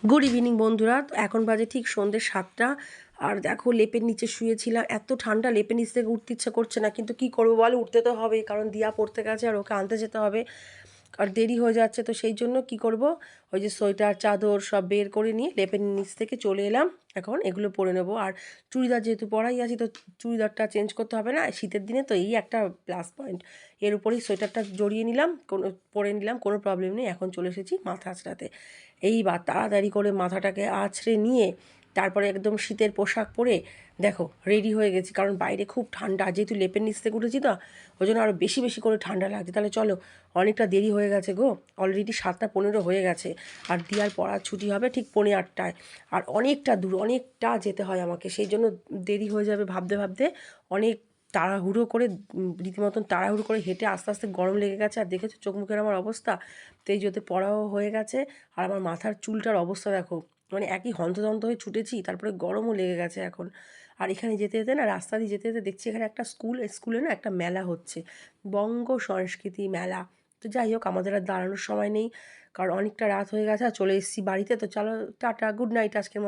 Good evening বন্ধুরা। তো এখন বাজে ঠিক সন্ধ্যে 7টা। আর দেখো লেপের নিচে শুয়েছিলাম, এত ঠান্ডা, লেপের নিচ থেকে উঠতে ইচ্ছা করছে না, কিন্তু কি করবো বলো, উঠতে তো হবে, কারণ দিয়া পড়তে গেছে আর ওকে আনতে যেতে হবে। আর দেরি হয়ে যাচ্ছে, তো সেই জন্য কি করব, ওই যে সোয়েটার চাদর সব বের করে নিয়ে লেপের নিচ থেকে চলে এলাম। এখন এগুলো পরে নেবো। আর চুড়িদার যেহেতু পরাই আছি, তো চুড়িদারটা চেঞ্জ করতে হবে না, শীতের দিনে তো এই একটা প্লাস পয়েন্ট। এর উপরেই সোয়েটারটা জড়িয়ে নিলাম, পরে নিলাম, কোনো প্রবলেম নেই। এখন চলে এসেছি মাথা আঁচড়াতে। এইবার তাড়াতাড়ি করে মাথাটাকে আঁচড়ে নিয়ে তারপরে একদম শীতের পোশাক পরে দেখো রেডি হয়ে গেছি, কারণ বাইরে খুব ঠান্ডা, যেহেতু লেপের নিচ থেকে উঠেছি তো, ওই জন্য আরও বেশি বেশি করে ঠান্ডা লাগছে। তাহলে চলো, অনেকটা দেরি হয়ে গেছে গো, অলরেডি 7টা 15 হয়ে গেছে। আর দিয়ার পড়ার ছুটি হবে ঠিক 8:45। আর অনেকটা দূর, অনেকটা যেতে হয় আমাকে, সেই জন্য দেরি হয়ে যাবে ভাবতে ভাবতে অনেক তাড়াহুড়ো করে, রীতিমতন তাড়াহুড়ো করে হেঁটে আস্তে আস্তে গরম লেগে গেছে। আর দেখেছো চোখ মুখের আমার অবস্থা, তো এই যদি পড়াও হয়ে গেছে। আর আমার মাথার চুলটার অবস্থা দেখো, মানে একই হন্তদন্ত হয়ে ছুটেছি, তারপরে গরমও লেগে গেছে এখন। আর এখানে যেতে যেতে না, রাস্তা দিয়ে যেতে যেতে দেখছি এখানে একটা স্কুলে না একটা মেলা হচ্ছে, বঙ্গ সংস্কৃতি মেলা। তো যাই হোক, আমাদের আর দাঁড়ানোর সময় নেই, কারণ অনেকটা রাত হয়ে গেছে আর চলে এসেছি বাড়িতে। তো চলো, টাটা, গুড নাইট আজকের মতো।